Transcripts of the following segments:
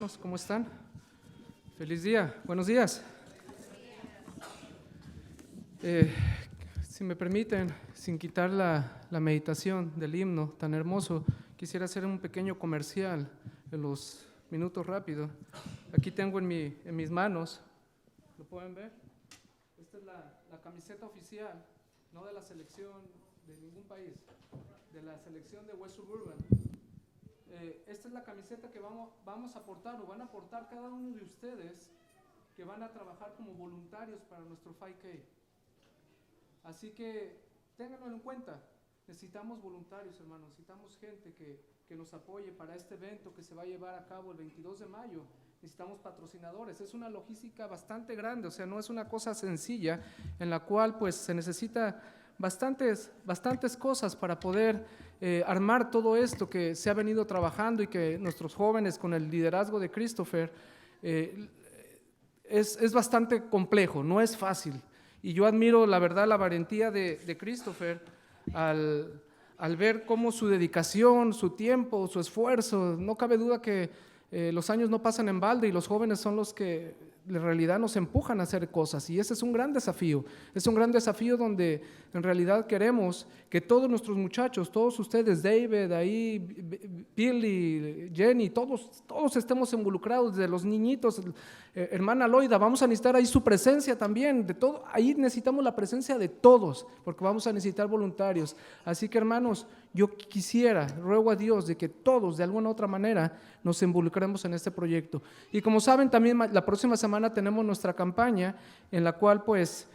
hermanos, ¿cómo están? Feliz día, buenos días. Si me permiten, sin quitar la meditación del himno tan hermoso, quisiera hacer un pequeño comercial en los minutos rápido. Aquí tengo en mis manos, ¿lo pueden ver? Esta es la camiseta oficial, no de la selección de ningún país, de la selección de West Suburban. Esta es la camiseta que vamos a aportar o van a aportar cada uno de ustedes que van a trabajar como voluntarios para nuestro 5K. Así que ténganlo en cuenta, necesitamos voluntarios, hermanos, necesitamos gente que nos apoye para este evento que se va a llevar a cabo el 22 de mayo. Necesitamos patrocinadores, es una logística bastante grande, o sea, no es una cosa sencilla en la cual pues se necesita bastantes cosas para poder armar todo esto que se ha venido trabajando y que nuestros jóvenes con el liderazgo de Christopher es bastante complejo, no es fácil. Y yo admiro la verdad la valentía de Christopher al ver cómo su dedicación, su tiempo, su esfuerzo, no cabe duda que los años no pasan en balde y los jóvenes son los que en realidad nos empujan a hacer cosas, y ese es un gran desafío donde en realidad queremos que todos nuestros muchachos, todos ustedes, David, ahí, Billy, Jenny, todos estemos involucrados, desde los niñitos, hermana Loida, vamos a necesitar ahí su presencia también, de todo, ahí necesitamos la presencia de todos, porque vamos a necesitar voluntarios. Así que hermanos, yo ruego a Dios de que todos de alguna u otra manera nos involucremos en este proyecto. Y como saben, también la próxima semana tenemos nuestra campaña en la cual pues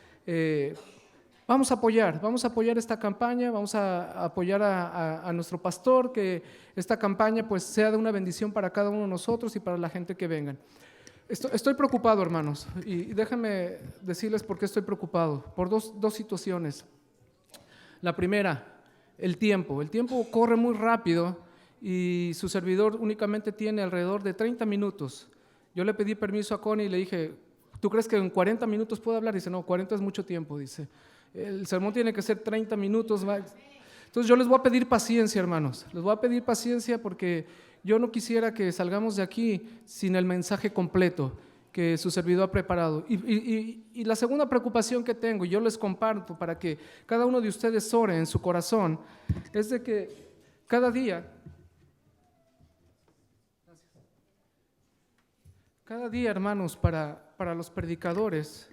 vamos a apoyar esta campaña, vamos a apoyar a nuestro pastor, que esta campaña pues sea de una bendición para cada uno de nosotros y para la gente que vengan. Estoy preocupado, hermanos, y déjenme decirles por qué estoy preocupado, por dos situaciones. La primera, el tiempo corre muy rápido y su servidor únicamente tiene alrededor de 30 minutos. Yo le pedí permiso a Connie y le dije, ¿tú crees que en 40 minutos puedo hablar? Dice, no, 40 es mucho tiempo, dice. El sermón tiene que ser 30 minutos. Entonces yo les voy a pedir paciencia, hermanos, les voy a pedir paciencia porque yo no quisiera que salgamos de aquí sin el mensaje completo que su servidor ha preparado. Y la segunda preocupación que tengo, y yo les comparto para que cada uno de ustedes ore en su corazón, es de que cada día, hermanos, para los predicadores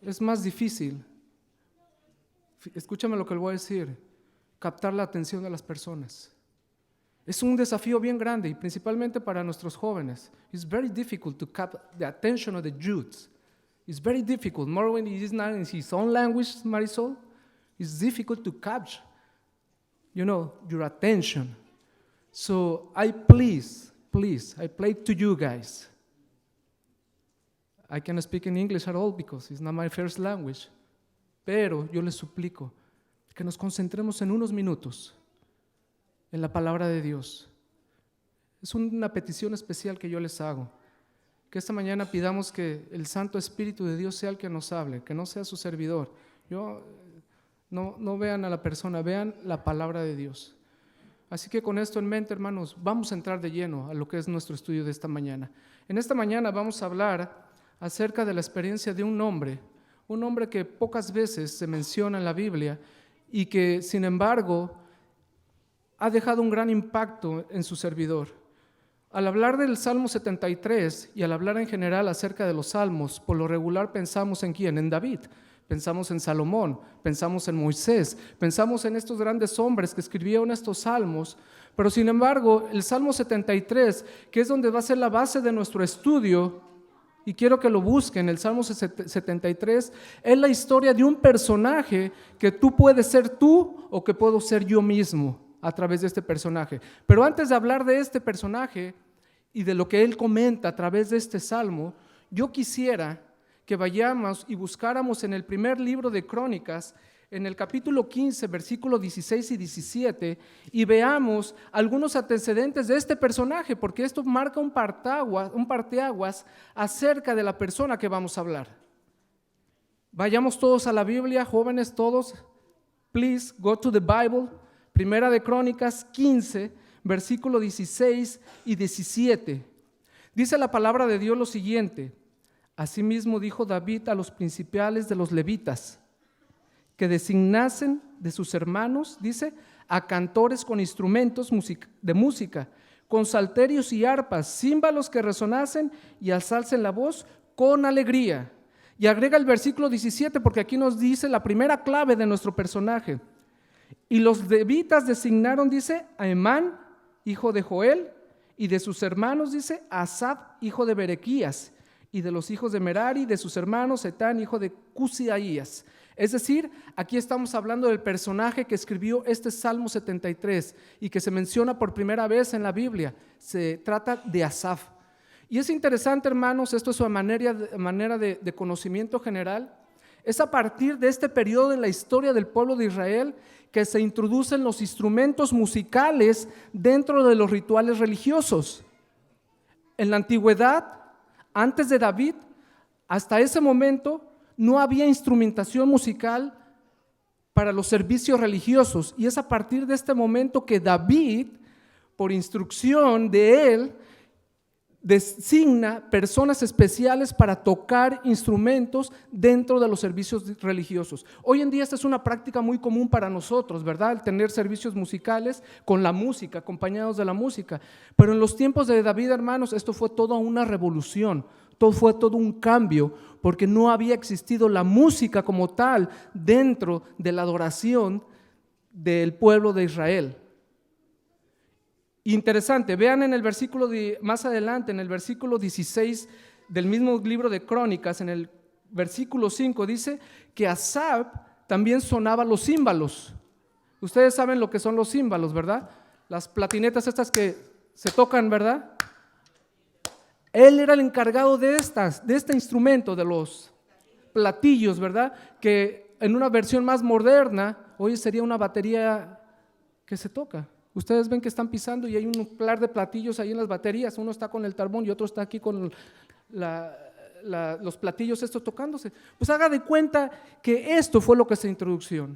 es más difícil, escúchame lo que les voy a decir, captar la atención de las personas. Es un desafío bien grande y principalmente para nuestros jóvenes. It's very difficult to capture the attention of the youths. It's very difficult, more when he is not in his own language, Marisol. It's difficult to capture, your attention. So I please, I plead to you guys. I cannot speak in English at all because it's not my first language. Pero yo les suplico que nos concentremos en unos minutos en la palabra de Dios. Es una petición especial que yo les hago, que esta mañana pidamos que el Santo Espíritu de Dios sea el que nos hable, que no sea su servidor. No vean a la persona, vean la palabra de Dios. Así que con esto en mente, hermanos, vamos a entrar de lleno a lo que es nuestro estudio de esta mañana. En esta mañana vamos a hablar acerca de la experiencia de un hombre que pocas veces se menciona en la Biblia y que sin embargo ha dejado un gran impacto en su servidor. Al hablar del Salmo 73 y al hablar en general acerca de los salmos, por lo regular pensamos en ¿quién? En David, pensamos en Salomón, pensamos en Moisés, pensamos en estos grandes hombres que escribieron estos salmos, pero sin embargo el Salmo 73, que es donde va a ser la base de nuestro estudio, y quiero que lo busquen, el Salmo 73 es la historia de un personaje que tú puedes ser tú o que puedo ser yo mismo a través de este personaje. Pero antes de hablar de este personaje y de lo que él comenta a través de este salmo, yo quisiera que vayamos y buscáramos en el primer libro de Crónicas, en el capítulo 15, versículos 16 y 17, y veamos algunos antecedentes de este personaje, porque esto marca un parteaguas acerca de la persona que vamos a hablar. Vayamos todos a la Biblia, jóvenes todos, please go to the Bible. Primera de Crónicas 15, versículos 16 y 17. Dice la palabra de Dios lo siguiente: asimismo dijo David a los principales de los levitas, que designasen de sus hermanos, dice, a cantores con instrumentos de música, con salterios y arpas, címbalos que resonasen y alzasen la voz con alegría. Y agrega el versículo 17, porque aquí nos dice la primera clave de nuestro personaje. Y los levitas designaron, dice, a Emán, hijo de Joel, y de sus hermanos, dice, a Asaf, hijo de Berequías, y de los hijos de Merari, de sus hermanos, Etán, hijo de Cusiaías. Es decir, aquí estamos hablando del personaje que escribió este Salmo 73 y que se menciona por primera vez en la Biblia. Se trata de Asaf. Y es interesante, hermanos, esto es una manera de conocimiento general. Es a partir de este periodo en la historia del pueblo de Israel que se introducen los instrumentos musicales dentro de los rituales religiosos. En la antigüedad, antes de David, hasta ese momento, no había instrumentación musical para los servicios religiosos, y es a partir de este momento que David, por instrucción de él, designa personas especiales para tocar instrumentos dentro de los servicios religiosos. Hoy en día esta es una práctica muy común para nosotros, ¿verdad? El tener servicios musicales con la música, acompañados de la música. Pero en los tiempos de David, hermanos, esto fue toda una revolución, fue todo un cambio, porque no había existido la música como tal dentro de la adoración del pueblo de Israel. Interesante, vean en el versículo más adelante, en el versículo 16 del mismo libro de Crónicas, en el versículo 5, dice que Asaf también sonaba los címbalos. Ustedes saben lo que son los címbalos, ¿verdad? Las platinetas estas que se tocan, ¿verdad? Él era el encargado de este instrumento, de los platillos, ¿verdad? Que en una versión más moderna, hoy sería una batería que se toca. Ustedes ven que están pisando y hay un par de platillos ahí en las baterías. Uno está con el tarbón y otro está aquí con los platillos estos tocándose. Pues haga de cuenta que esto fue lo que se introdujo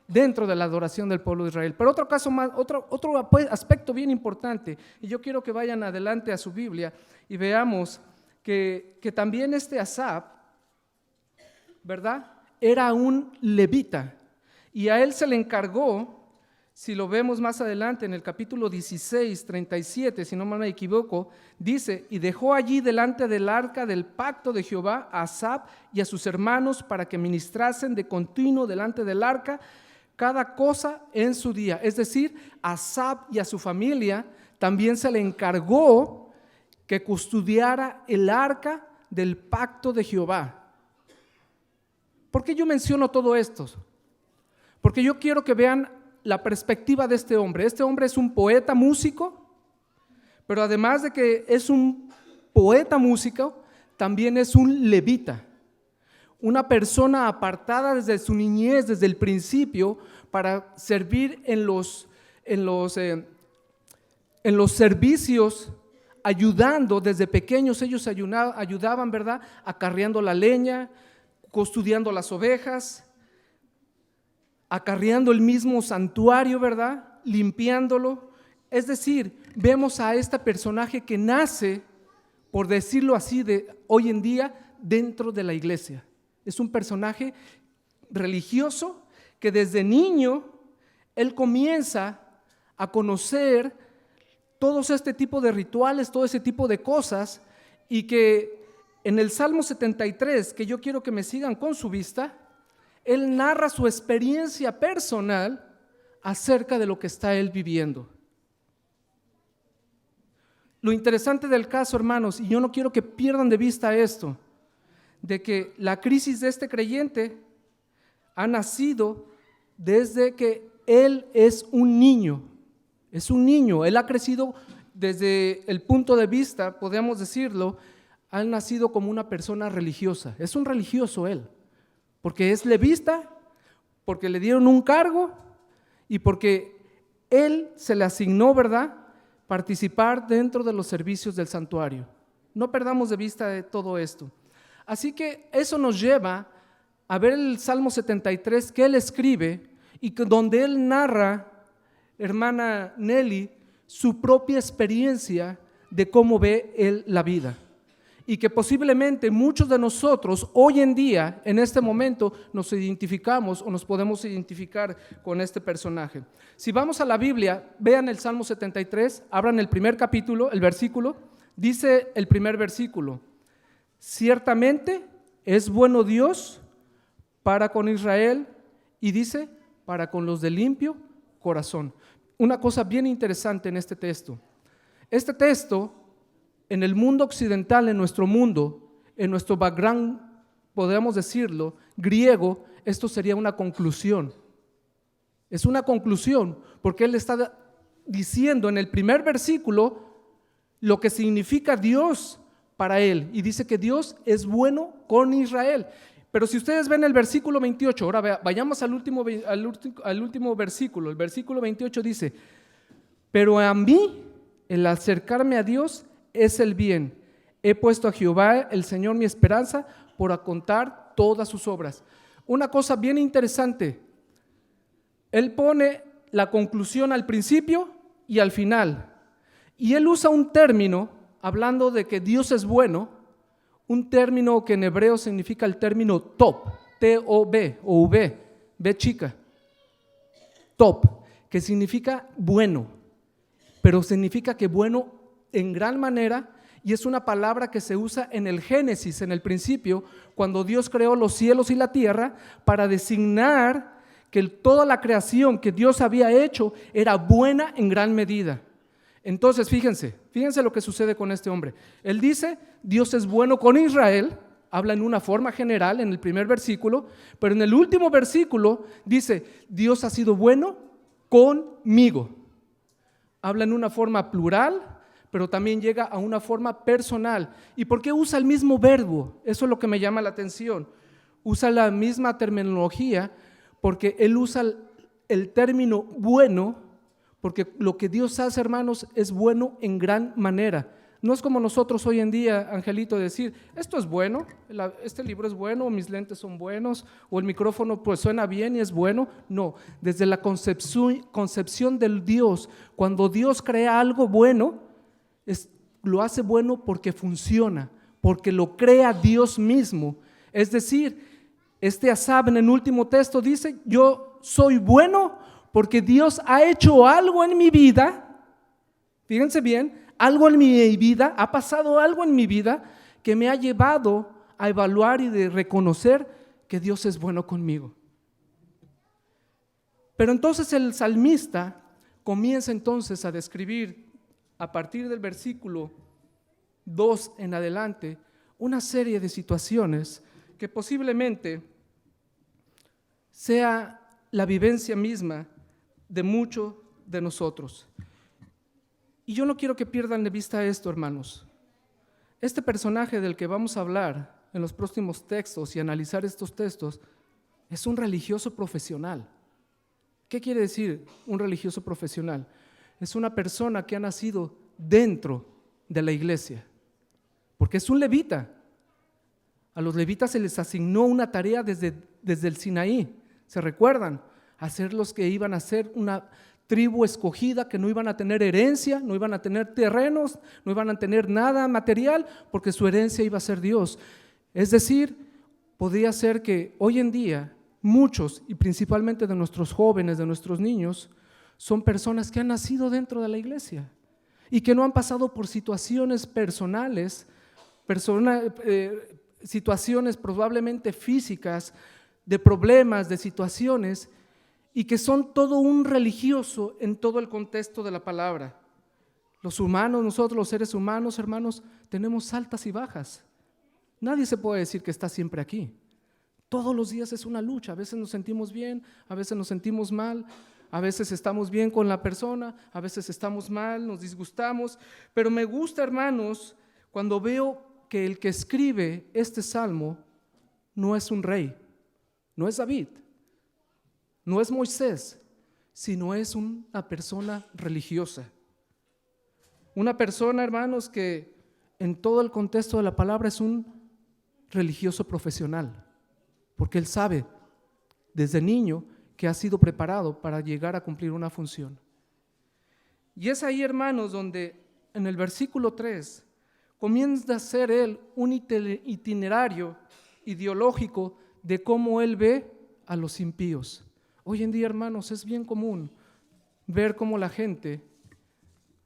dentro de la adoración del pueblo de Israel. Pero otro aspecto bien importante, y yo quiero que vayan adelante a su Biblia y veamos que también este Asaf, ¿verdad?, era un levita, y a él se le encargó, si lo vemos más adelante en el capítulo 16, 37, si no me equivoco, dice, y dejó allí delante del arca del pacto de Jehová a Asaf y a sus hermanos para que ministrasen de continuo delante del arca cada cosa en su día. Es decir, a Asaf y a su familia también se le encargó que custodiara el arca del pacto de Jehová. ¿Por qué yo menciono todo esto? Porque yo quiero que vean la perspectiva de este hombre. Este hombre es un poeta músico, pero además de que es un poeta músico, también es un levita, una persona apartada desde su niñez, desde el principio, para servir en los servicios, ayudando desde pequeños. Ellos ayudaban, ¿verdad?, acarreando la leña, custodiando las ovejas, acarreando el mismo santuario, ¿verdad?, limpiándolo. Es decir, vemos a este personaje que nace, por decirlo así, hoy en día dentro de la iglesia. Es un personaje religioso que desde niño él comienza a conocer todos este tipo de rituales, todo ese tipo de cosas, y que en el Salmo 73, que yo quiero que me sigan con su vista, él narra su experiencia personal acerca de lo que está él viviendo. Lo interesante del caso, hermanos, y yo no quiero que pierdan de vista esto, de que la crisis de este creyente ha nacido desde que él es un niño. Es un niño, él ha crecido desde el punto de vista, podemos decirlo, ha nacido como una persona religiosa. Es un religioso él, porque es levita, porque le dieron un cargo y porque él se le asignó, ¿verdad?, participar dentro de los servicios del santuario. No perdamos de vista de todo esto. Así que eso nos lleva a ver el Salmo 73 que él escribe y donde él narra, hermana Nelly, su propia experiencia de cómo ve él la vida. Y que posiblemente muchos de nosotros hoy en día, en este momento, nos identificamos o nos podemos identificar con este personaje. Si vamos a la Biblia, vean el Salmo 73, abran el primer capítulo, el versículo, dice el primer versículo: ciertamente es bueno Dios para con Israel, y dice, para con los de limpio corazón. Una cosa bien interesante en este texto. Este texto, en el mundo occidental, en nuestro mundo, en nuestro background, podríamos decirlo, griego, esto sería una conclusión. Es una conclusión, porque él está diciendo en el primer versículo lo que significa Dios para él, y dice que Dios es bueno con Israel. Pero si ustedes ven el versículo 28, ahora vayamos al último versículo. El versículo 28 dice: pero a mí el acercarme a Dios es el bien. He puesto a Jehová el Señor mi esperanza, por contar todas sus obras. Una cosa bien interesante, él pone la conclusión al principio y al final, y él usa un término hablando de que Dios es bueno, un término que en hebreo significa el término top, T-O-B o V, B chica, top, que significa bueno, pero significa que bueno en gran manera, y es una palabra que se usa en el Génesis, en el principio, cuando Dios creó los cielos y la tierra, para designar que toda la creación que Dios había hecho era buena en gran medida. Entonces, fíjense lo que sucede con este hombre. Él dice, Dios es bueno con Israel, habla en una forma general en el primer versículo, pero en el último versículo dice, Dios ha sido bueno conmigo. Habla en una forma plural, pero también llega a una forma personal. ¿Y por qué usa el mismo verbo? Eso es lo que me llama la atención. Usa la misma terminología porque él usa el término bueno, porque lo que Dios hace, hermanos, es bueno en gran manera. No es como nosotros hoy en día, Angelito, decir, esto es bueno, este libro es bueno, o mis lentes son buenos, o el micrófono pues suena bien y es bueno. No, desde la concepción del Dios, cuando Dios crea algo bueno, lo hace bueno porque funciona, porque lo crea Dios mismo. Es decir, este Asaf en el último texto dice, yo soy bueno porque Dios ha hecho algo en mi vida, fíjense bien, algo en mi vida, ha pasado algo en mi vida que me ha llevado a evaluar y de reconocer que Dios es bueno conmigo. Pero entonces el salmista comienza entonces a describir a partir del versículo 2 en adelante una serie de situaciones que posiblemente sea la vivencia misma de muchos de nosotros. Y yo no quiero que pierdan de vista esto, hermanos. Este personaje del que vamos a hablar en los próximos textos y analizar estos textos es un religioso profesional. ¿Qué quiere decir un religioso profesional? Es una persona que ha nacido dentro de la iglesia, porque es un levita. A los levitas se les asignó una tarea desde el Sinaí, ¿se recuerdan? A ser los que iban a ser una tribu escogida, que no iban a tener herencia, no iban a tener terrenos, no iban a tener nada material, porque su herencia iba a ser Dios. Es decir, podría ser que hoy en día muchos, y principalmente de nuestros jóvenes, de nuestros niños, son personas que han nacido dentro de la iglesia y que no han pasado por situaciones personales, situaciones probablemente físicas, de problemas, de situaciones, y que son todo un religioso en todo el contexto de la palabra. Los humanos, nosotros los seres humanos, hermanos, tenemos altas y bajas. Nadie se puede decir que está siempre aquí. Todos los días es una lucha, a veces nos sentimos bien, a veces nos sentimos mal, a veces estamos bien con la persona, a veces estamos mal, nos disgustamos, pero me gusta, hermanos, cuando veo que el que escribe este salmo no es un rey, no es David, no es Moisés, sino es una persona religiosa. Una persona, hermanos, que en todo el contexto de la palabra es un religioso profesional, porque él sabe desde niño que ha sido preparado para llegar a cumplir una función. Y es ahí, hermanos, donde en el versículo 3, comienza a hacer él un itinerario ideológico de cómo él ve a los impíos. Hoy en día, hermanos, es bien común ver cómo la gente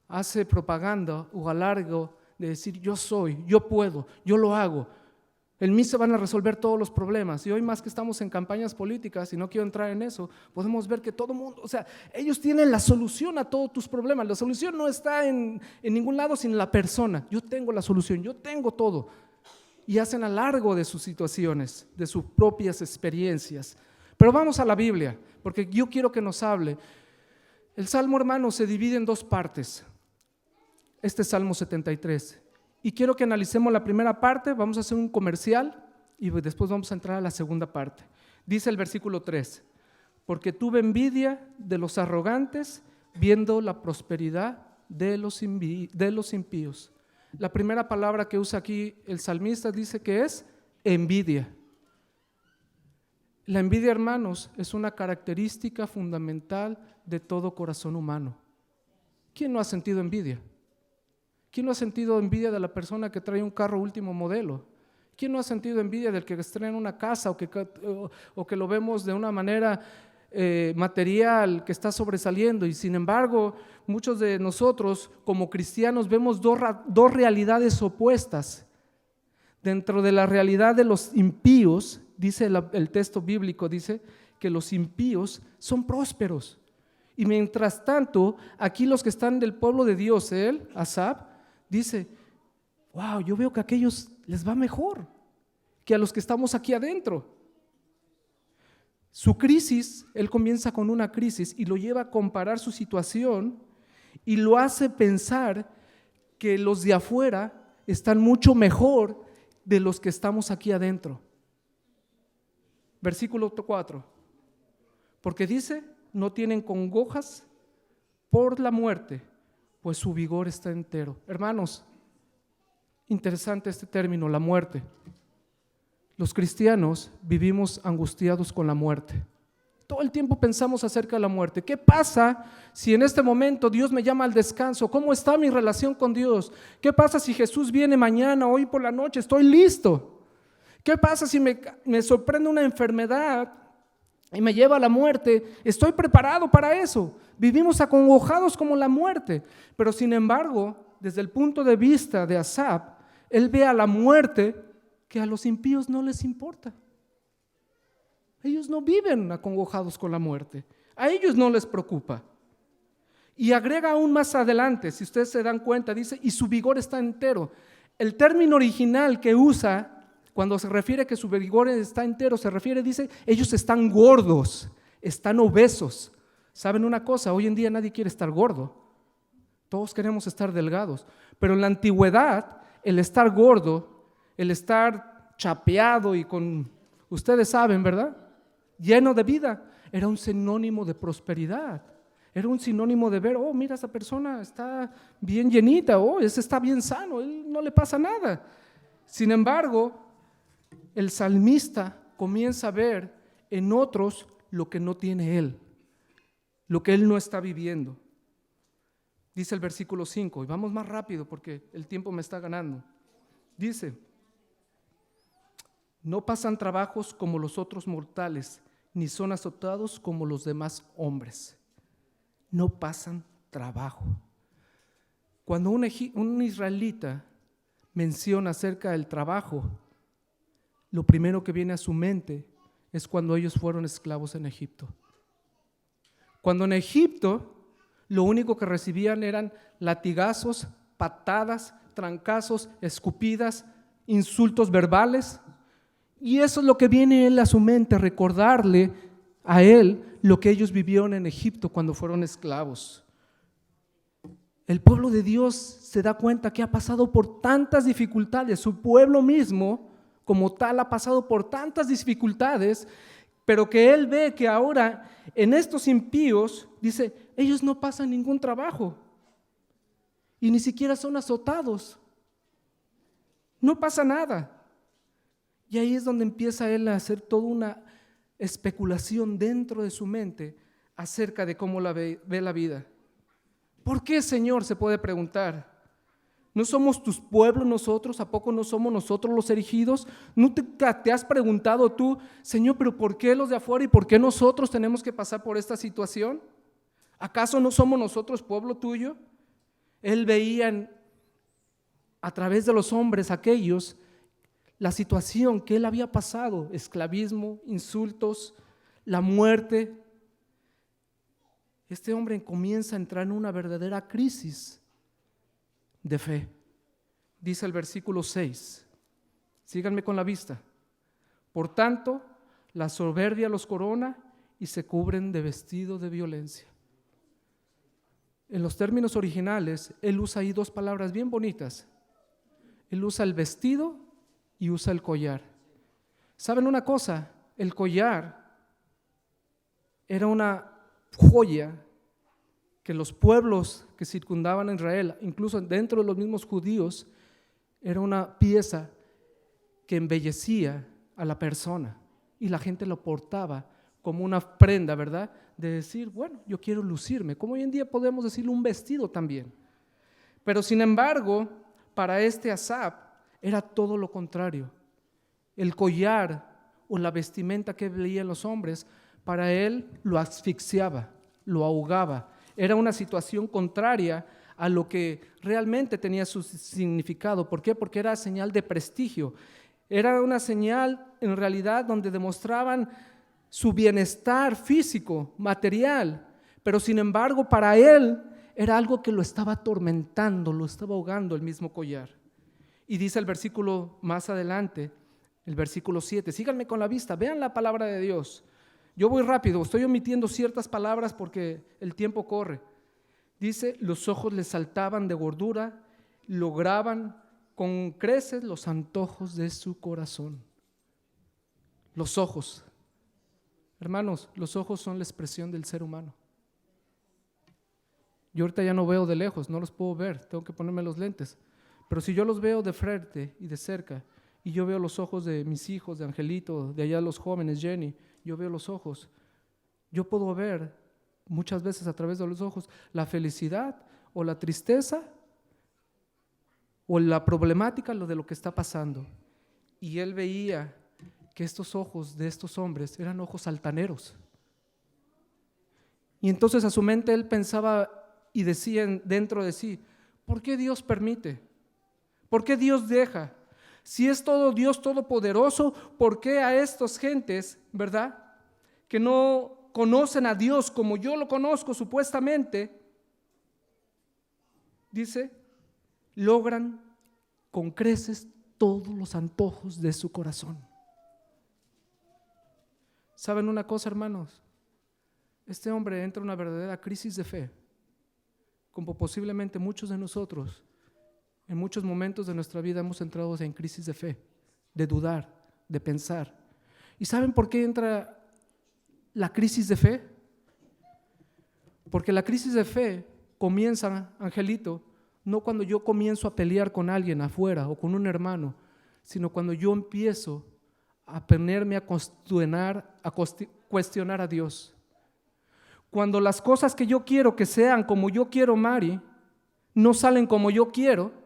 hace propaganda o alargo de decir yo soy, yo puedo, yo lo hago. En mí se van a resolver todos los problemas. Y hoy más que estamos en campañas políticas, y no quiero entrar en eso, podemos ver que todo el mundo, o sea, ellos tienen la solución a todos tus problemas. La solución no está en ningún lado, sino en la persona. Yo tengo la solución, yo tengo todo. Y hacen alargo de sus situaciones, de sus propias experiencias. Pero vamos a la Biblia, porque yo quiero que nos hable. El Salmo, hermano, se divide en dos partes. Este es Salmo 73. Y quiero que analicemos la primera parte, vamos a hacer un comercial y después vamos a entrar a la segunda parte. Dice el versículo 3, porque tuve envidia de los arrogantes viendo la prosperidad de los impíos. La primera palabra que usa aquí el salmista dice que es envidia. La envidia, hermanos, es una característica fundamental de todo corazón humano. ¿Quién no ha sentido envidia? ¿Quién no ha sentido envidia de la persona que trae un carro último modelo? ¿Quién no ha sentido envidia del que estrena una casa o que lo vemos de una manera material que está sobresaliendo? Y sin embargo, muchos de nosotros como cristianos vemos dos realidades opuestas. Dentro de la realidad de los impíos, dice el texto bíblico, dice que los impíos son prósperos. Y mientras tanto, aquí los que están del pueblo de Dios, Asaf, dice, wow, yo veo que a aquellos les va mejor que a los que estamos aquí adentro. Su crisis, él comienza con una crisis y lo lleva a comparar su situación y lo hace pensar que los de afuera están mucho mejor de los que estamos aquí adentro. Versículo 4, porque dice, no tienen congojas por la muerte, pues su vigor está entero. Hermanos, interesante este término, la muerte. Los cristianos vivimos angustiados con la muerte. Todo el tiempo pensamos acerca de la muerte. ¿Qué pasa si en este momento Dios me llama al descanso? ¿Cómo está mi relación con Dios? ¿Qué pasa si Jesús viene mañana, hoy por la noche? Estoy listo. ¿Qué pasa si me sorprende una enfermedad y me lleva a la muerte? Estoy preparado para eso. Vivimos acongojados como la muerte. Pero sin embargo, desde el punto de vista de Asaf, él ve a la muerte que a los impíos no les importa. Ellos no viven acongojados con la muerte. A ellos no les preocupa. Y agrega aún más adelante, si ustedes se dan cuenta, dice, y su vigor está entero. El término original que usa cuando se refiere a que su vigor está entero, se refiere, dice, ellos están gordos, están obesos. ¿Saben una cosa? Hoy en día nadie quiere estar gordo. Todos queremos estar delgados. Pero en la antigüedad, el estar gordo, el estar chapeado y con, ustedes saben, ¿verdad?, lleno de vida, era un sinónimo de prosperidad. Era un sinónimo de ver, oh, mira, esa persona está bien llenita, oh, ese está bien sano, él no le pasa nada. Sin embargo, el salmista comienza a ver en otros lo que no tiene él, lo que él no está viviendo. Dice el versículo 5, y vamos más rápido porque el tiempo me está ganando. Dice, no pasan trabajos como los otros mortales, ni son azotados como los demás hombres. No pasan trabajo. Cuando un israelita menciona acerca del trabajo, lo primero que viene a su mente es cuando ellos fueron esclavos en Egipto. Cuando en Egipto lo único que recibían eran latigazos, patadas, trancazos, escupidas, insultos verbales. Y eso es lo que viene él a su mente, recordarle a él lo que ellos vivieron en Egipto cuando fueron esclavos. El pueblo de Dios se da cuenta que ha pasado por tantas dificultades, su pueblo mismo como tal ha pasado por tantas dificultades, pero que él ve que ahora en estos impíos, dice, ellos no pasan ningún trabajo y ni siquiera son azotados, no pasa nada. Y ahí es donde empieza él a hacer toda una especulación dentro de su mente acerca de cómo ve la vida. ¿Por qué, Señor?, se puede preguntar? ¿No somos tus pueblos nosotros? ¿A poco no somos nosotros los elegidos? ¿No te has preguntado tú, Señor, pero por qué los de afuera y por qué nosotros tenemos que pasar por esta situación? ¿Acaso no somos nosotros pueblo tuyo? Él veía a través de los hombres aquellos la situación que él había pasado, esclavismo, insultos, la muerte. Este hombre comienza a entrar en una verdadera crisis de fe. Dice el versículo 6, síganme con la vista. Por tanto, la soberbia los corona y se cubren de vestido de violencia. En los términos originales, él usa ahí dos palabras bien bonitas. Él usa el vestido y usa el collar. ¿Saben una cosa? El collar era una joya que los pueblos que circundaban a Israel, incluso dentro de los mismos judíos, era una pieza que embellecía a la persona y la gente lo portaba como una prenda, ¿verdad? De decir, bueno, yo quiero lucirme, como hoy en día podemos decirle un vestido también. Pero sin embargo, para este Asaf era todo lo contrario. El collar o la vestimenta que veían los hombres, para él lo asfixiaba, lo ahogaba. Era una situación contraria a lo que realmente tenía su significado. ¿Por qué? Porque era señal de prestigio. Era una señal en realidad donde demostraban su bienestar físico, material, pero sin embargo para él era algo que lo estaba atormentando, lo estaba ahogando el mismo collar. Y dice el versículo más adelante, el versículo 7, síganme con la vista, vean la palabra de Dios. Yo voy rápido, estoy omitiendo ciertas palabras porque el tiempo corre. Dice, los ojos le saltaban de gordura, lograban con creces los antojos de su corazón. Los ojos. Hermanos, los ojos son la expresión del ser humano. Yo ahorita ya no veo de lejos, no los puedo ver, tengo que ponerme los lentes. Pero si yo los veo de frente y de cerca, y yo veo los ojos de mis hijos, de Angelito, de allá los jóvenes, Jenny, yo veo los ojos, yo puedo ver muchas veces a través de los ojos la felicidad o la tristeza o la problemática, lo de lo que está pasando. Y él veía que estos ojos de estos hombres eran ojos altaneros. Y entonces a su mente él pensaba y decía dentro de sí, ¿por qué Dios permite? ¿Por qué Dios deja? Si es todo Dios todopoderoso, ¿por qué a estas gentes, verdad, que no conocen a Dios como yo lo conozco supuestamente, dice, logran con creces todos los antojos de su corazón? ¿Saben una cosa, hermanos? Este hombre entra en una verdadera crisis de fe, como posiblemente muchos de nosotros en muchos momentos de nuestra vida hemos entrado en crisis de fe, de dudar, de pensar. ¿Y saben por qué entra la crisis de fe? Porque la crisis de fe comienza, Angelito, no cuando yo comienzo a pelear con alguien afuera o con un hermano, sino cuando yo empiezo a ponerme a cuestionar a Dios. Cuando las cosas que yo quiero que sean como yo quiero, Mari, no salen como yo quiero,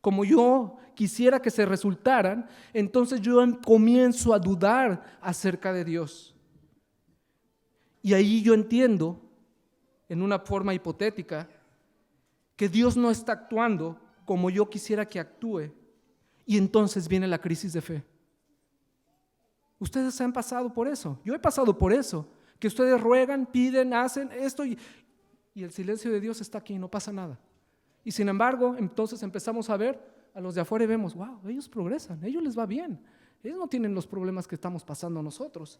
como yo quisiera que se resultaran, entonces yo comienzo a dudar acerca de Dios. Y ahí yo entiendo, en una forma hipotética, que Dios no está actuando como yo quisiera que actúe, y entonces viene la crisis de fe. Ustedes han pasado por eso, yo he pasado por eso, que ustedes ruegan, piden, hacen esto y el silencio de Dios está aquí, no pasa nada. Y sin embargo, entonces empezamos a ver a los de afuera y vemos, wow, ellos progresan, a ellos les va bien, ellos no tienen los problemas que estamos pasando nosotros.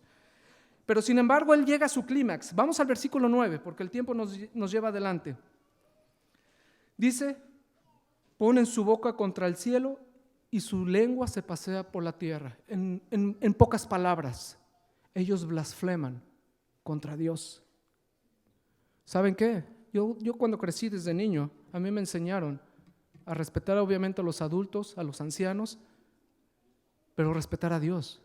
Pero sin embargo, él llega a su clímax. Vamos al versículo 9, porque el tiempo nos lleva adelante. Dice, ponen su boca contra el cielo y su lengua se pasea por la tierra. En pocas palabras, ellos blasfeman contra Dios. ¿Saben qué? Yo cuando crecí desde niño, a mí me enseñaron a respetar obviamente a los adultos, a los ancianos, pero respetar a Dios.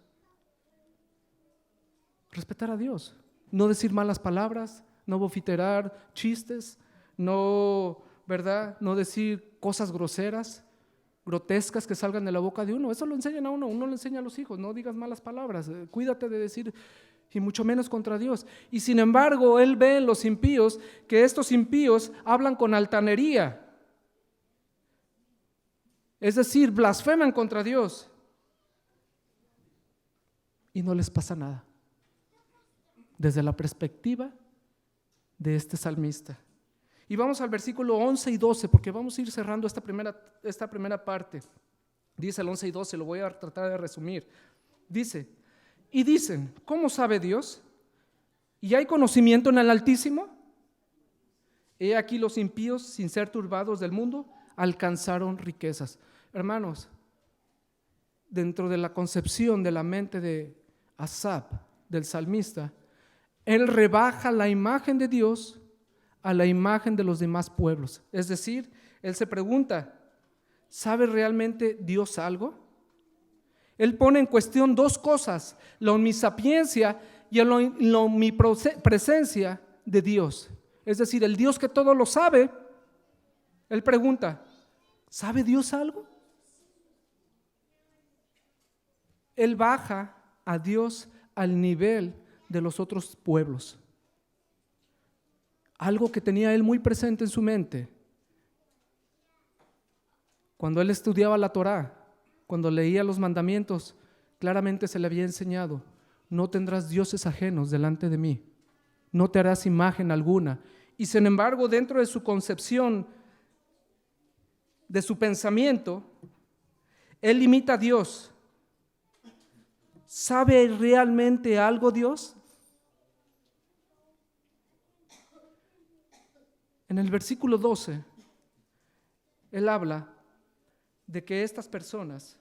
Respetar a Dios. No decir malas palabras, no bofetear chistes, no, ¿verdad? No decir cosas groseras, grotescas que salgan de la boca de uno. Eso lo enseñan a uno le enseña a los hijos, no digas malas palabras, cuídate de decir, y mucho menos contra Dios. Y sin embargo, él ve en los impíos que estos impíos hablan con altanería, es decir, blasfeman contra Dios y no les pasa nada, desde la perspectiva de este salmista. Y vamos al versículo 11 y 12, porque vamos a ir cerrando esta primera parte. Dice el 11 y 12, lo voy a tratar de resumir. Dice, y dicen, ¿cómo sabe Dios? ¿Y hay conocimiento en el Altísimo? He aquí los impíos, sin ser turbados del mundo, alcanzaron riquezas. Hermanos, dentro de la concepción de la mente de Asaf, del salmista, él rebaja la imagen de Dios a la imagen de los demás pueblos. Es decir, él se pregunta, ¿sabe realmente Dios algo? Él pone en cuestión dos cosas, la omnisapiencia y la omnipresencia de Dios. Es decir, el Dios que todo lo sabe, él pregunta, ¿sabe Dios algo? Él baja a Dios al nivel de los otros pueblos. Algo que tenía él muy presente en su mente. Cuando él estudiaba la Torá, cuando leía los mandamientos, claramente se le había enseñado, no tendrás dioses ajenos delante de mí, no te harás imagen alguna. Y sin embargo, dentro de su concepción, de su pensamiento, él imita a Dios. ¿Sabe realmente algo Dios? En el versículo 12, él habla de que estas personas,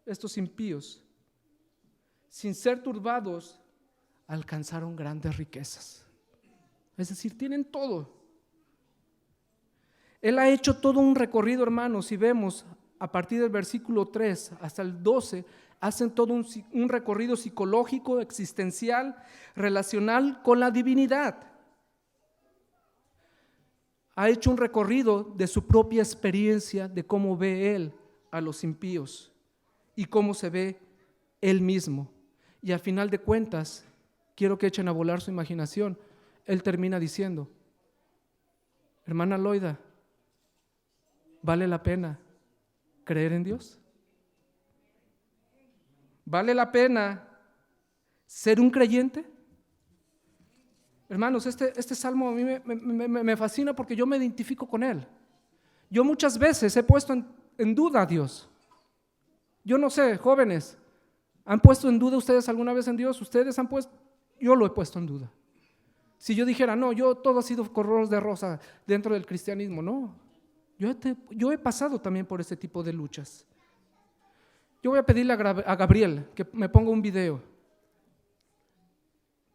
estos impíos, sin ser turbados, alcanzaron grandes riquezas. Es decir, tienen todo. Él ha hecho todo un recorrido, hermanos, y vemos a partir del versículo 3 hasta el 12, hacen todo un recorrido psicológico, existencial, relacional con la divinidad. Ha hecho un recorrido de su propia experiencia, de cómo ve él a los impíos y cómo se ve él mismo. Y al final de cuentas, quiero que echen a volar su imaginación, él termina diciendo, hermana Loida, ¿vale la pena creer en Dios? ¿Vale la pena ser un creyente? Hermanos, este salmo a mí me fascina porque yo me identifico con él. Yo muchas veces he puesto en duda a Dios. Yo no sé, jóvenes, ¿han puesto en duda ustedes alguna vez en Dios? ¿Ustedes han puesto? Yo lo he puesto en duda. Si yo dijera, no, todo ha sido color de rosa dentro del cristianismo, no. Yo he pasado también por este tipo de luchas. Yo voy a pedirle a Gabriel que me ponga un video.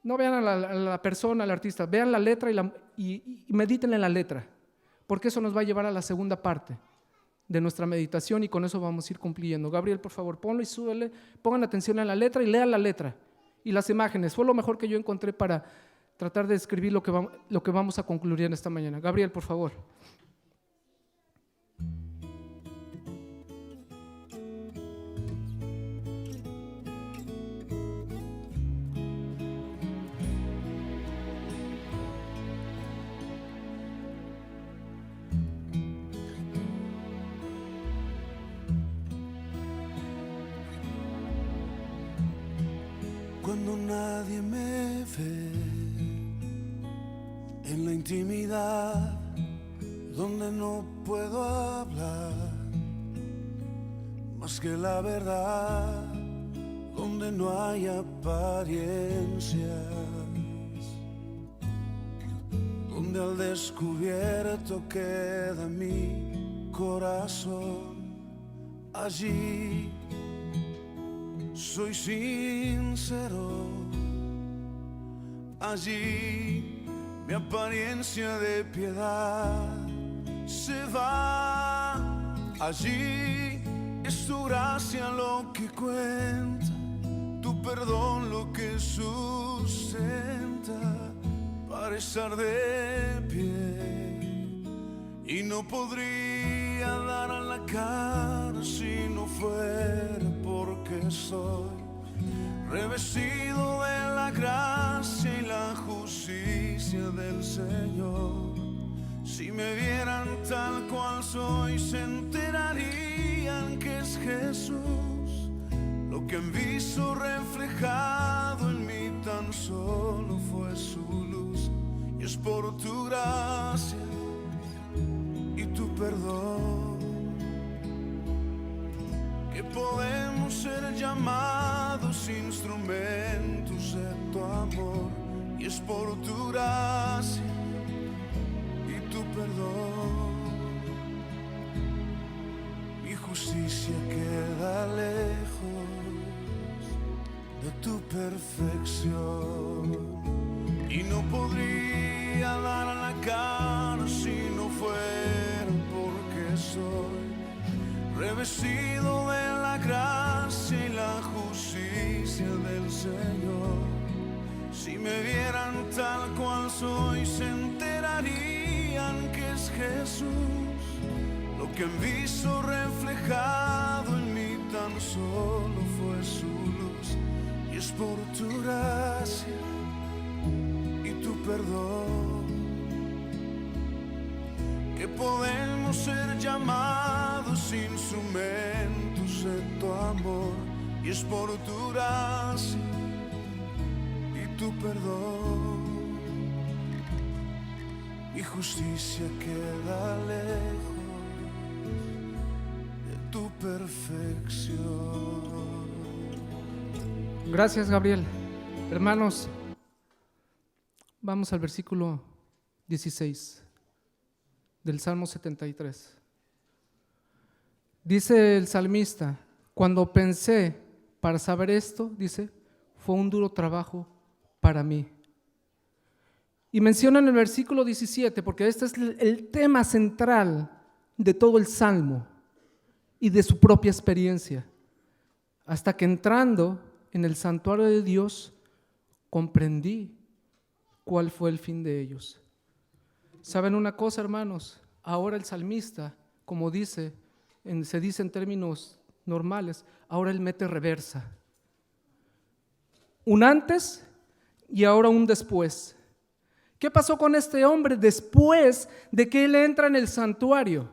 No vean a la persona, al artista, vean la letra y mediten en la letra, porque eso nos va a llevar a la segunda parte de nuestra meditación y con eso vamos a ir cumpliendo. Gabriel, por favor, ponlo y súbele, pongan atención a la letra y lean la letra y las imágenes. Fue lo mejor que yo encontré para tratar de describir lo que vamos a concluir en esta mañana. Gabriel, por favor. Cuando nadie me ve en la intimidad, donde no puedo hablar más que la verdad, donde no hay apariencias, donde al descubierto queda mi corazón, allí soy sincero, allí mi apariencia de piedad se va, allí es tu gracia lo que cuenta, tu perdón lo que sustenta para estar de pie y no podría dar la cara si no fuera porque soy revestido de la gracia y la justicia del Señor. Si me vieran tal cual soy, se enterarían que es Jesús. Lo que han visto reflejado en mí tan solo fue su luz. Y es por tu gracia y tu perdón que podemos ser llamados instrumentos de tu amor. Y es por tu gracia y tu perdón. Mi justicia queda lejos de tu perfección y no podría dar la cara si no fuera porque soy revestido de la gracia y la justicia del Señor. Si me vieran tal cual soy, se enterarían que es Jesús. Lo que han visto reflejado en mí tan solo fue su luz. Y es por tu gracia y tu perdón que podemos ser llamados instrumentos de tu amor. Y es por tu gracia y tu perdón. Mi justicia queda lejos de tu perfección. Gracias, Gabriel. Hermanos, vamos al versículo 16 del Salmo 73. Dice el salmista: cuando pensé para saber esto, dice, fue un duro trabajo para mí. Y menciona en el versículo 17, porque este es el tema central de todo el Salmo y de su propia experiencia, hasta que entrando en el santuario de Dios, comprendí cuál fue el fin de ellos. ¿Saben una cosa, hermanos? Ahora el salmista, como se dice en términos normales, ahora él mete reversa. Un antes y ahora un después. ¿Qué pasó con este hombre después de que él entra en el santuario?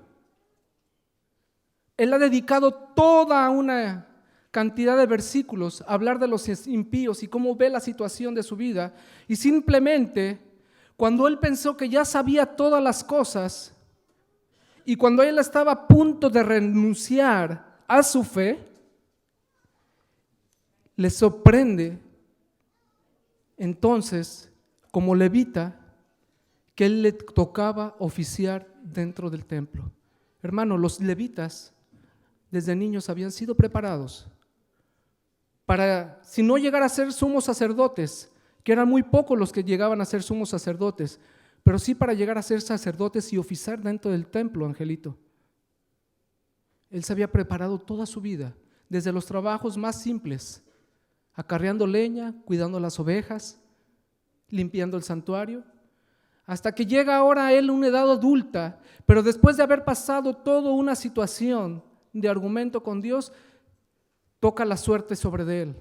Él ha dedicado toda una cantidad de versículos a hablar de los impíos y cómo ve la situación de su vida, y simplemente cuando él pensó que ya sabía todas las cosas y cuando él estaba a punto de renunciar a su fe, le sorprende entonces, como levita, que él le tocaba oficiar dentro del templo. Hermano, los levitas desde niños habían sido preparados para, si no llegar a ser sumos sacerdotes, que eran muy pocos los que llegaban a ser sumos sacerdotes, pero sí para llegar a ser sacerdotes y oficiar dentro del templo, Angelito. Él se había preparado toda su vida, desde los trabajos más simples, acarreando leña, cuidando las ovejas, limpiando el santuario, hasta que llega ahora a él una edad adulta, pero después de haber pasado toda una situación de argumento con Dios, toca la suerte sobre de él.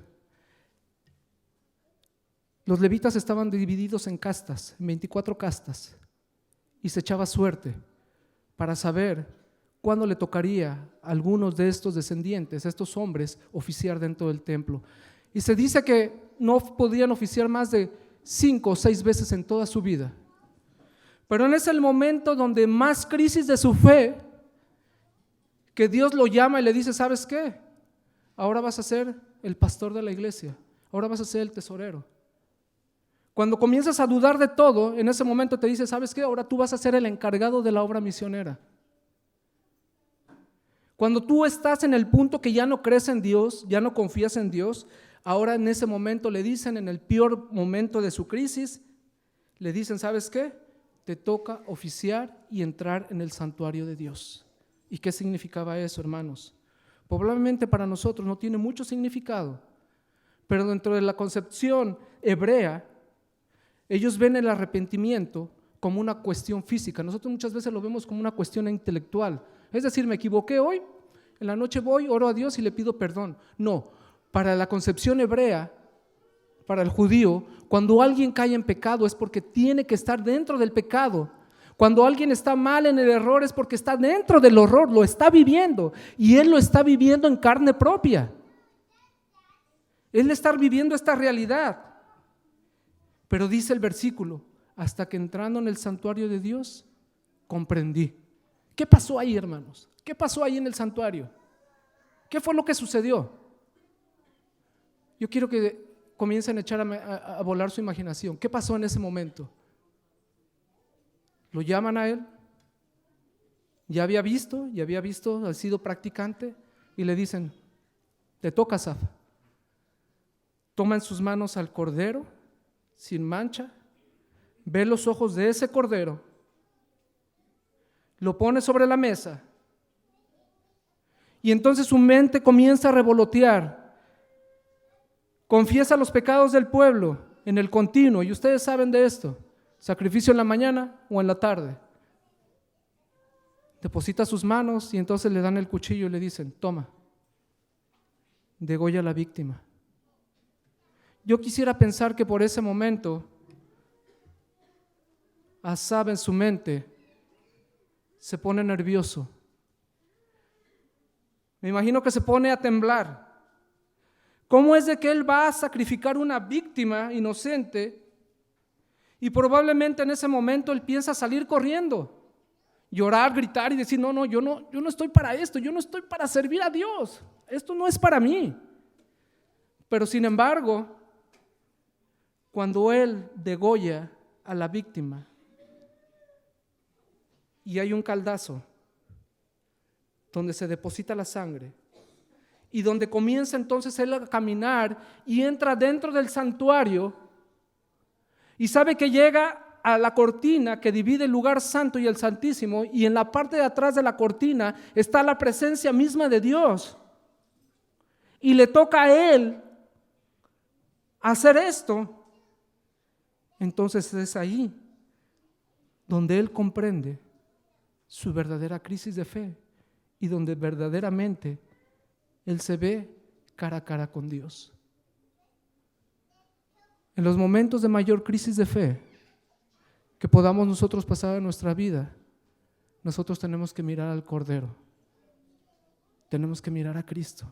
Los levitas estaban divididos en castas, en 24 castas, y se echaba suerte para saber cuándo le tocaría a algunos de estos descendientes, a estos hombres, oficiar dentro del templo. Y se dice que no podían oficiar más de 5 o 6 veces en toda su vida. Pero en ese momento donde más crisis de su fe, que Dios lo llama y le dice, ¿sabes qué? Ahora vas a ser el pastor de la iglesia, ahora vas a ser el tesorero. Cuando comienzas a dudar de todo, en ese momento te dice, ¿sabes qué? Ahora tú vas a ser el encargado de la obra misionera. Cuando tú estás en el punto que ya no crees en Dios, ya no confías en Dios, ahora en ese momento le dicen, en el peor momento de su crisis, le dicen, ¿sabes qué? Te toca oficiar y entrar en el santuario de Dios. ¿Y qué significaba eso, hermanos? Probablemente para nosotros no tiene mucho significado, pero dentro de la concepción hebrea, ellos ven el arrepentimiento como una cuestión física. Nosotros muchas veces lo vemos como una cuestión intelectual. Es decir, me equivoqué hoy, en la noche voy, oro a Dios y le pido perdón. No, para la concepción hebrea, para el judío, cuando alguien cae en pecado es porque tiene que estar dentro del pecado. Cuando alguien está mal en el error es porque está dentro del horror, lo está viviendo, y él lo está viviendo en carne propia. Él está viviendo esta realidad. Pero dice el versículo, hasta que entrando en el santuario de Dios, comprendí. ¿Qué pasó ahí, hermanos? ¿Qué pasó ahí en el santuario? ¿Qué fue lo que sucedió? Yo quiero que comiencen a echar a volar su imaginación. ¿Qué pasó en ese momento? Lo llaman a él, ya había visto, ha sido practicante, y le dicen, te toca, Asaf. Toma en sus manos al cordero, sin mancha, ve los ojos de ese cordero, lo pone sobre la mesa, y entonces su mente comienza a revolotear, confiesa los pecados del pueblo en el continuo, y ustedes saben de esto. Sacrificio en la mañana o en la tarde. Deposita sus manos y entonces le dan el cuchillo y le dicen, toma, degolla a la víctima. Yo quisiera pensar que por ese momento Asaf en su mente se pone nervioso. Me imagino que se pone a temblar. ¿Cómo es de que él va a sacrificar una víctima inocente? Y probablemente en ese momento él piensa salir corriendo, llorar, gritar y decir, no, yo no estoy para esto, yo no estoy para servir a Dios, esto no es para mí. Pero sin embargo, cuando él degolla a la víctima y hay un caldazo donde se deposita la sangre y donde comienza entonces él a caminar y entra dentro del santuario, y sabe que llega a la cortina que divide el lugar santo y el santísimo, y en la parte de atrás de la cortina está la presencia misma de Dios. Y le toca a él hacer esto. Entonces es ahí donde él comprende su verdadera crisis de fe y donde verdaderamente él se ve cara a cara con Dios. En los momentos de mayor crisis de fe que podamos nosotros pasar en nuestra vida, nosotros tenemos que mirar al Cordero, tenemos que mirar a Cristo.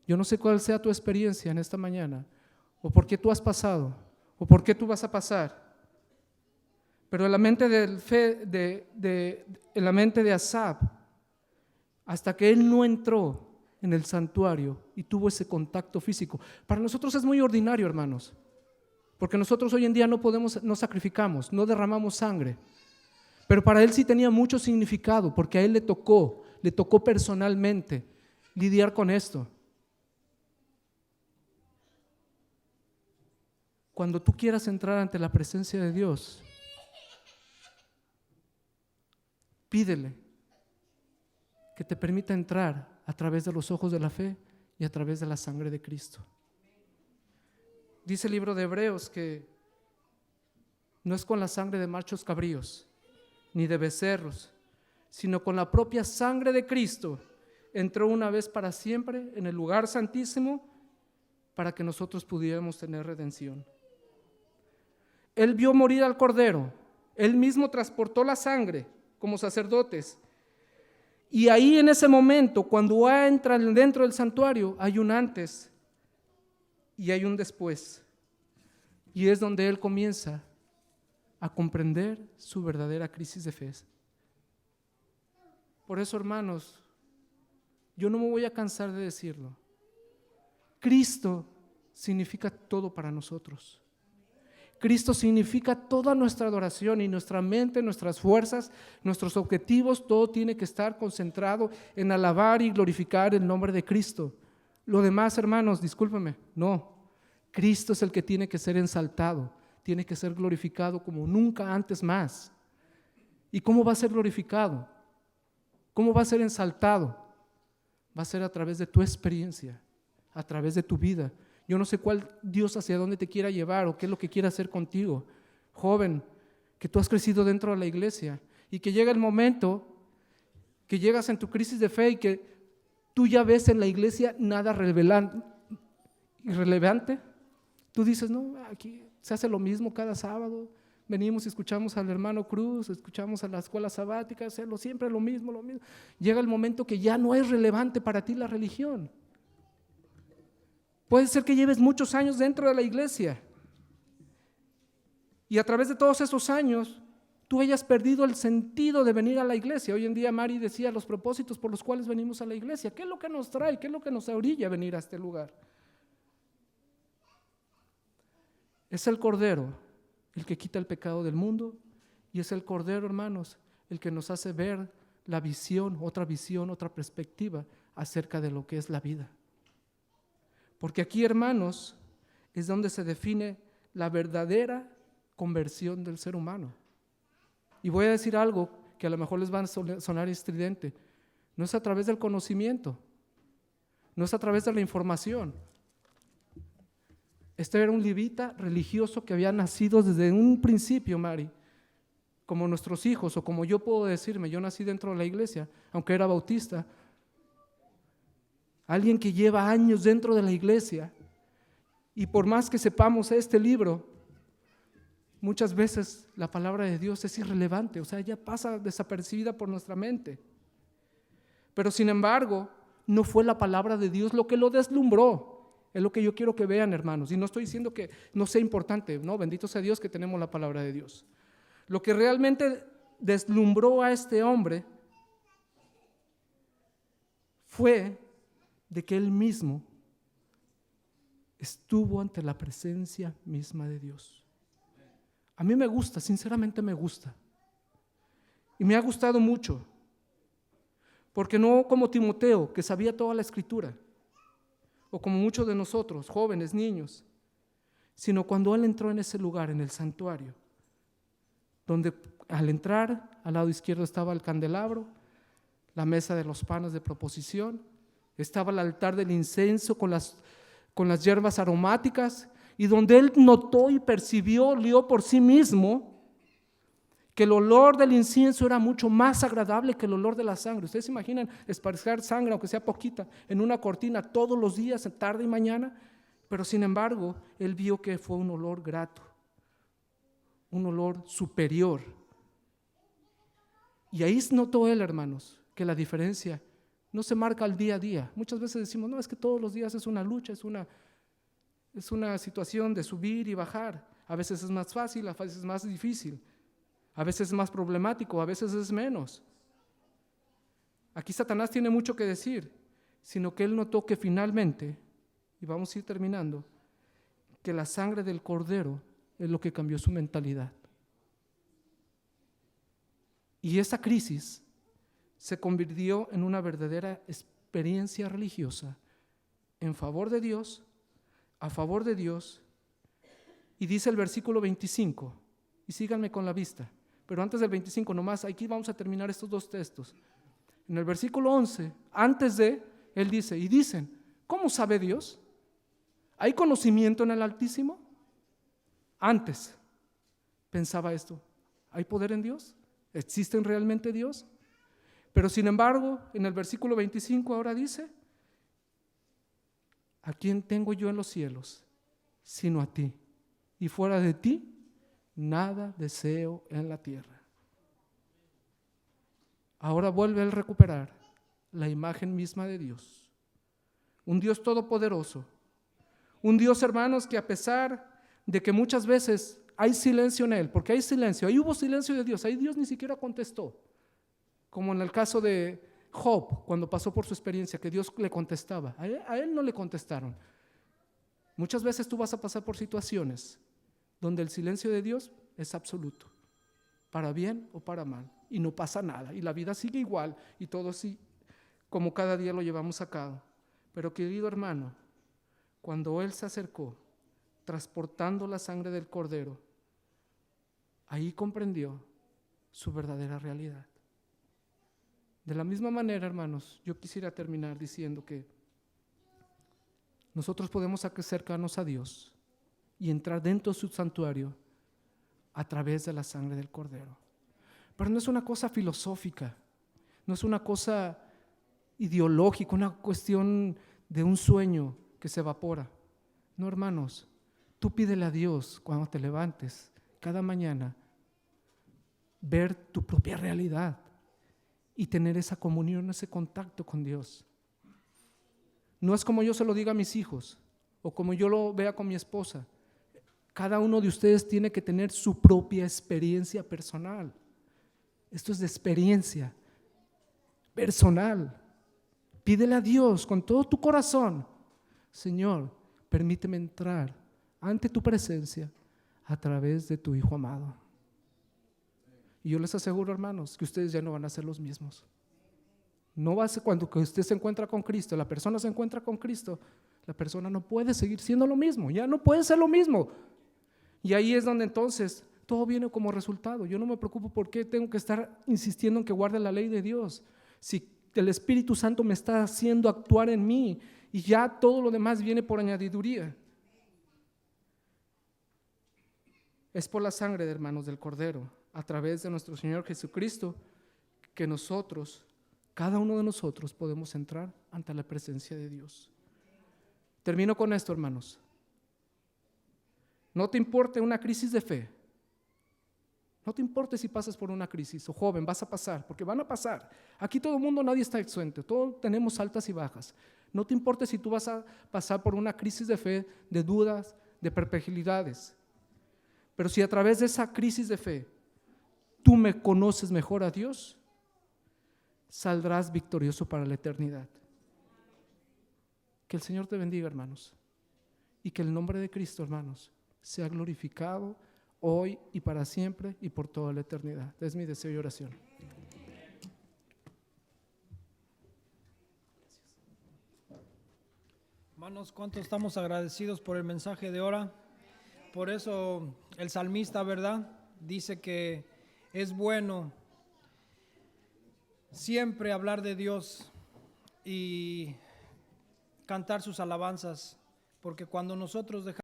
Yo no sé cuál sea tu experiencia en esta mañana, o por qué tú has pasado, o por qué tú vas a pasar, pero en la mente en la mente de Asaf, hasta que él no entró en el santuario y tuvo ese contacto físico. Para nosotros es muy ordinario, hermanos, porque nosotros hoy en día no sacrificamos, no derramamos sangre, pero para él sí tenía mucho significado, porque a él le tocó personalmente lidiar con esto. Cuando tú quieras entrar ante la presencia de Dios, pídele que te permita entrar a través de los ojos de la fe y a través de la sangre de Cristo. Dice el libro de Hebreos que no es con la sangre de machos cabríos ni de becerros, sino con la propia sangre de Cristo entró una vez para siempre en el lugar santísimo para que nosotros pudiéramos tener redención. Él vio morir al Cordero, él mismo transportó la sangre como sacerdotes. Y ahí en ese momento, cuando entra dentro del santuario, hay un antes y hay un después. Y es donde él comienza a comprender su verdadera crisis de fe. Por eso, hermanos, yo no me voy a cansar de decirlo. Cristo significa todo para nosotros. Cristo significa toda nuestra adoración, y nuestra mente, nuestras fuerzas, nuestros objetivos, todo tiene que estar concentrado en alabar y glorificar el nombre de Cristo. Lo demás, hermanos, discúlpenme, no. Cristo es el que tiene que ser ensaltado, tiene que ser glorificado como nunca antes más. ¿Y cómo va a ser glorificado? ¿Cómo va a ser ensaltado? Va a ser a través de tu experiencia, a través de tu vida. Yo no sé cuál Dios hacia dónde te quiera llevar o qué es lo que quiera hacer contigo. joven, que tú has crecido dentro de la iglesia y que llega el momento que llegas en tu crisis de fe y que tú ya ves en la iglesia nada irrelevante. Tú dices, no, aquí se hace lo mismo cada sábado, venimos y escuchamos al hermano Cruz, escuchamos a la escuela sabática, hacerlo siempre lo mismo. Llega el momento que ya no es relevante para ti la religión. Puede ser que lleves muchos años dentro de la iglesia y a través de todos esos años tú hayas perdido el sentido de venir a la iglesia. Hoy en día Mari decía los propósitos por los cuales venimos a la iglesia. ¿Qué es lo que nos trae? ¿Qué es lo que nos orilla a venir a este lugar? Es el Cordero el que quita el pecado del mundo y es el Cordero, hermanos, el que nos hace ver la visión, otra perspectiva acerca de lo que es la vida. Porque aquí, hermanos, es donde se define la verdadera conversión del ser humano. Y voy a decir algo que a lo mejor les va a sonar estridente. No es a través del conocimiento, no es a través de la información. Este era un levita religioso que había nacido desde un principio, Mari, como nuestros hijos, o como yo puedo decirme, yo nací dentro de la iglesia, aunque era bautista. Alguien que lleva años dentro de la iglesia, y por más que sepamos este libro, muchas veces la palabra de Dios es irrelevante, o sea, ya pasa desapercibida por nuestra mente. Pero sin embargo, no fue la palabra de Dios lo que lo deslumbró. Es lo que yo quiero que vean, hermanos. Y no estoy diciendo que no sea importante, no, bendito sea Dios que tenemos la palabra de Dios. Lo que realmente deslumbró a este hombre fue de que él mismo estuvo ante la presencia misma de Dios. A mí me gusta, sinceramente me gusta. Y me ha gustado mucho. Porque no como Timoteo, que sabía toda la escritura, o como muchos de nosotros, jóvenes, niños, sino cuando él entró en ese lugar, en el santuario, donde al entrar, al lado izquierdo estaba el candelabro, la mesa de los panes de proposición, estaba el altar del incienso con las hierbas aromáticas, y donde él notó y percibió, olió por sí mismo, que el olor del incienso era mucho más agradable que el olor de la sangre. Ustedes se imaginan esparcir sangre, aunque sea poquita, en una cortina todos los días, tarde y mañana, pero sin embargo, él vio que fue un olor grato, un olor superior. Y ahí notó él, hermanos, que la diferencia no se marca al día a día. Muchas veces decimos, no, es que todos los días es una lucha, es una situación de subir y bajar. A veces es más fácil, a veces es más difícil. A veces es más problemático, a veces es menos. Aquí Satanás tiene mucho que decir, sino que él notó que finalmente, y vamos a ir terminando, que la sangre del Cordero es lo que cambió su mentalidad. Y esa crisis se convirtió en una verdadera experiencia religiosa en favor de Dios, a favor de Dios, y dice el versículo 25, y síganme con la vista. Pero antes del 25 nomás, aquí vamos a terminar estos dos textos. En el versículo 11, antes de, él dice, y dicen, ¿cómo sabe Dios? ¿Hay conocimiento en el Altísimo? Antes pensaba esto, ¿hay poder en Dios? ¿Existe realmente Dios? Pero sin embargo, en el versículo 25 ahora dice, ¿a quién tengo yo en los cielos? Sino a ti. Y fuera de ti, nada deseo en la tierra. Ahora vuelve a recuperar la imagen misma de Dios. Un Dios todopoderoso. Un Dios, hermanos, que a pesar de que muchas veces hay silencio en él, porque hay silencio, ahí hubo silencio de Dios, ahí Dios ni siquiera contestó. Como en el caso de Job, cuando pasó por su experiencia, que Dios le contestaba. A él no le contestaron. Muchas veces tú vas a pasar por situaciones donde el silencio de Dios es absoluto, para bien o para mal, y no pasa nada, y la vida sigue igual, y todo así como cada día lo llevamos a cabo. Pero querido hermano, cuando Él se acercó, transportando la sangre del Cordero, ahí comprendió su verdadera realidad. De la misma manera, hermanos, yo quisiera terminar diciendo que nosotros podemos acercarnos a Dios y entrar dentro de su santuario a través de la sangre del Cordero. Pero no es una cosa filosófica, no es una cosa ideológica, una cuestión de un sueño que se evapora. No, hermanos, tú pídele a Dios cuando te levantes cada mañana ver tu propia realidad y tener esa comunión, ese contacto con Dios. No es como yo se lo diga a mis hijos o como yo lo vea con mi esposa. Cada uno de ustedes tiene que tener su propia experiencia personal. Esto es de experiencia personal. Pídele a Dios con todo tu corazón: Señor, permíteme entrar ante tu presencia a través de tu Hijo amado. Y yo les aseguro, hermanos, que ustedes ya no van a ser los mismos. No va a ser cuando usted se encuentra con Cristo, la persona se encuentra con Cristo, la persona no puede seguir siendo lo mismo, ya no puede ser lo mismo. Y ahí es donde entonces todo viene como resultado. Yo no me preocupo por qué tengo que estar insistiendo en que guarde la ley de Dios. Si el Espíritu Santo me está haciendo actuar en mí y ya todo lo demás viene por añadiduría. Es por la sangre, de hermanos, del Cordero, a través de nuestro Señor Jesucristo, que nosotros, cada uno de nosotros, podemos entrar ante la presencia de Dios. Termino con esto, hermanos. No te importe una crisis de fe. No te importe si pasas por una crisis, o joven, vas a pasar, porque van a pasar. Aquí todo el mundo, nadie está exento, todos tenemos altas y bajas. No te importe si tú vas a pasar por una crisis de fe, de dudas, de perplejidades. Pero si a través de esa crisis de fe tú me conoces mejor a Dios, saldrás victorioso para la eternidad. Que el Señor te bendiga, hermanos, y que el nombre de Cristo, hermanos, sea glorificado hoy y para siempre y por toda la eternidad. Es mi deseo y oración. Hermanos, ¿cuánto estamos agradecidos por el mensaje de ahora? Por eso el salmista, ¿verdad?, dice que es bueno siempre hablar de Dios y cantar sus alabanzas, porque cuando nosotros dejamos